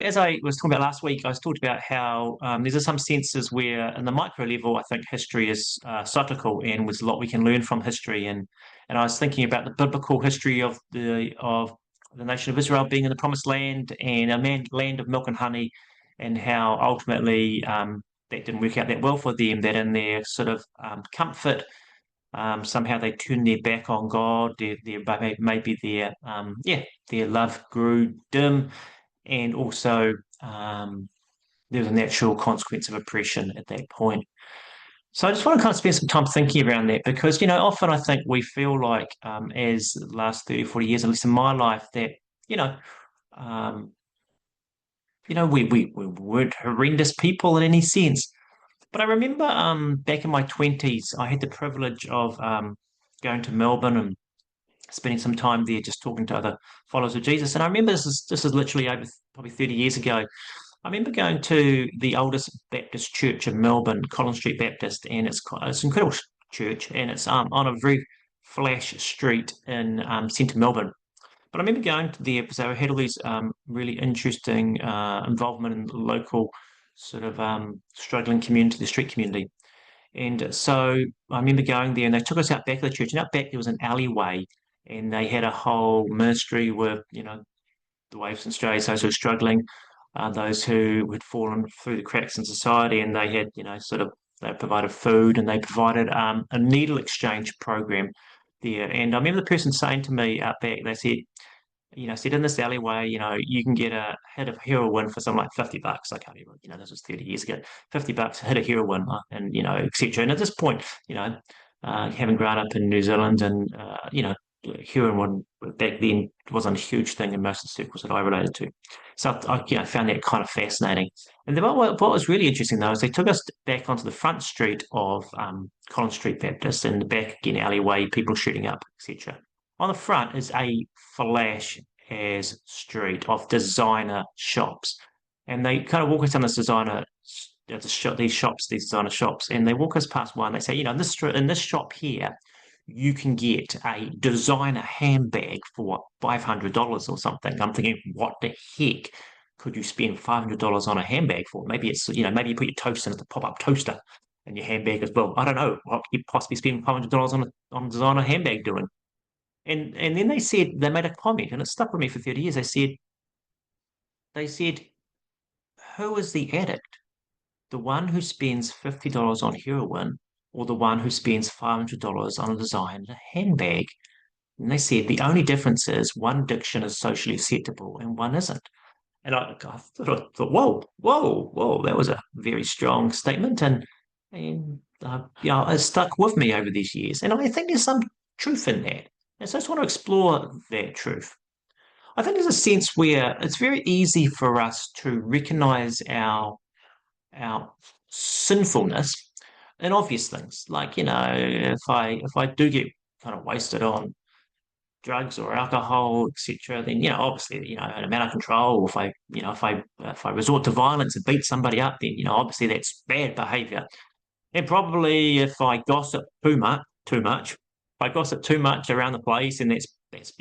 as I was talking about last week, I was talking about how there's some senses where, in the micro level, I think history is cyclical, and there's a lot we can learn from history. And I was thinking about the biblical history of the nation of Israel being in the Promised Land and land of milk and honey, and how ultimately that didn't work out that well for them. That in their sort of comfort, somehow they turned their back on God. Maybe their love grew dim, and also um, there was a natural consequence of oppression at that point. So I just want to kind of spend some time thinking around that because, often I think we feel like, as the last 30, 40 years, at least in my life, that, you know, um, we weren't horrendous people in any sense. But I remember back in my 20s, I had the privilege of going to Melbourne and spending some time there just talking to other followers of Jesus. And I remember this is literally over probably 30 years ago. I remember going to the oldest Baptist church in Melbourne, Collins Street Baptist, and it's an incredible church, and it's on a very flash street in centre Melbourne. But I remember going to there because they had all these really interesting involvement in the local sort of struggling community, the street community. And so I remember going there, and they took us out back of the church, and out back there was an alleyway, and they had a whole ministry with, the waifs and strays, those who were struggling, those who had fallen through the cracks in society, and they had, sort of they provided food and they provided a needle exchange program there. And I remember the person saying to me out back, they said, said in this alleyway, you can get a hit of heroin for something like $50. I can't remember, this was 30 years ago, $50 a hit of heroin, and, etc. And at this point, having grown up in New Zealand and, heroin back then wasn't a huge thing in most of the circles that I related to. So I, found that kind of fascinating. And then what was really interesting though is they took us back onto the front street of Collins Street Baptist, and the back again alleyway, people shooting up, etc. On the front is a flash as street of designer shops, and they kind of walk us down this these shops, these designer shops, and they walk us past one. They say, in this shop here, you can get a designer handbag for what, $500 or something. I'm thinking, what the heck could you spend $500 on a handbag for? Maybe it's, maybe you put your toast in as a pop-up toaster and your handbag as well. I don't know what you possibly spend $500 on a designer handbag doing. And then they made a comment, and it stuck with me for 30 years. They said, who is the addict? The one who spends $50 on heroin, or the one who spends $500 on a designer handbag? And they said the only difference is one addiction is socially acceptable and one isn't. And I thought, whoa, whoa, whoa, that was a very strong statement. And it stuck with me over these years. And I think there's some truth in that. And so I just want to explore that truth. I think there's a sense where it's very easy for us to recognize our sinfulness in obvious things. Like, if I do get kind of wasted on drugs or alcohol, etc., then, obviously, I'm out of control. If I resort to violence and beat somebody up, then, obviously that's bad behavior. And probably if I gossip too much, if I gossip too much around the place, and that's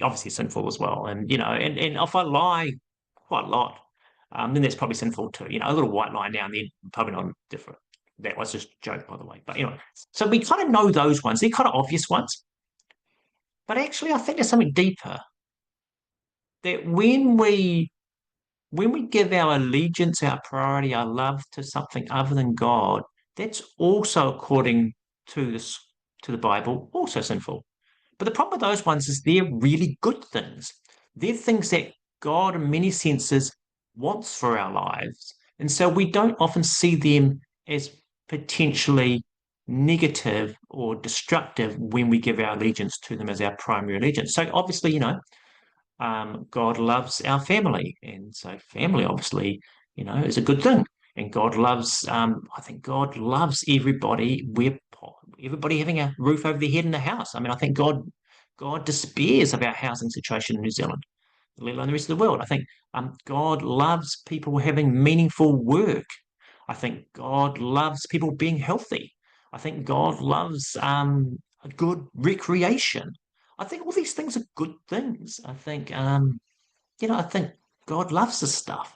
obviously sinful as well. And if I lie quite a lot, then that's probably sinful too. A little white lie now and then, probably not different. That was just a joke, by the way. But anyway, so we kind of know those ones. They're kind of obvious ones. But actually, I think there's something deeper that when we give our allegiance, our priority, our love to something other than God, that's also according to this to the Bible, also sinful. But the problem with those ones is they're really good things. They're things that God, in many senses, wants for our lives. And so we don't often see them as potentially negative or destructive when we give our allegiance to them as our primary allegiance. So obviously, God loves our family. And so family, obviously, is a good thing. And God loves, I think God loves everybody having a roof over their head in a house. I mean, I think God despairs of our housing situation in New Zealand, let alone the rest of the world. I think God loves people having meaningful work. I think God loves people being healthy. I think God loves a good recreation. I think all these things are good things. I think God loves this stuff.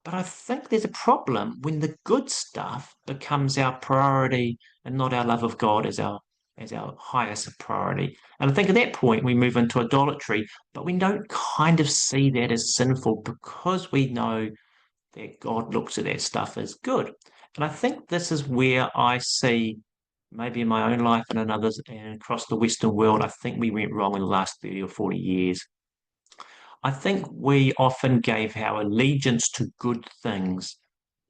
But I think there's a problem when the good stuff becomes our priority and not our love of God as our highest priority. And I think at that point we move into idolatry, but we don't kind of see that as sinful because we know that God looks at that stuff as good. And I think this is where I see, maybe in my own life and in others and across the Western world, I think we went wrong in the last 30 or 40 years. I think we often gave our allegiance to good things,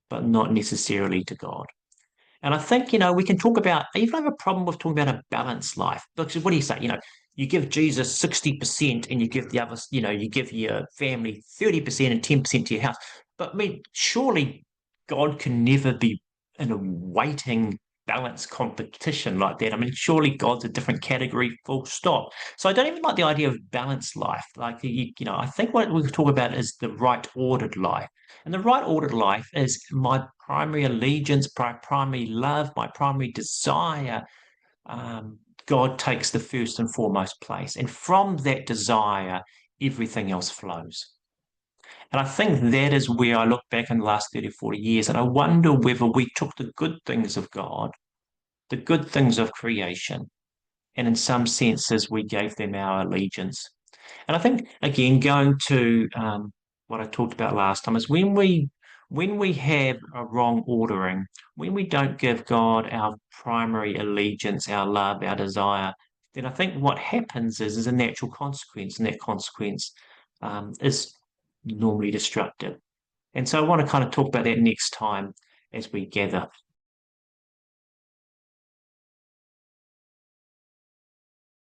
but not necessarily to God. And I think, we can talk about, I even have a problem with talking about a balanced life. Because what do you say? You give Jesus 60% and you give the others, you give your family 30% and 10% to your house. But I mean, surely God can never be in a waiting balance competition like that. I mean, surely God's a different category, full stop. So I don't even like the idea of balanced life. Like, I think what we talk about is the right ordered life. And the right ordered life is my primary allegiance, my primary love, my primary desire. Um, God takes the first and foremost place. And from that desire, everything else flows. And I think that is where I look back in the last 30, 40 years, and I wonder whether we took the good things of God, the good things of creation, and in some senses, we gave them our allegiance. And I think, again, going to what I talked about last time, is when we have a wrong ordering, when we don't give God our primary allegiance, our love, our desire, then I think what happens is a natural consequence, and that consequence is normally destructive. And so I want to kind of talk about that next time as we gather.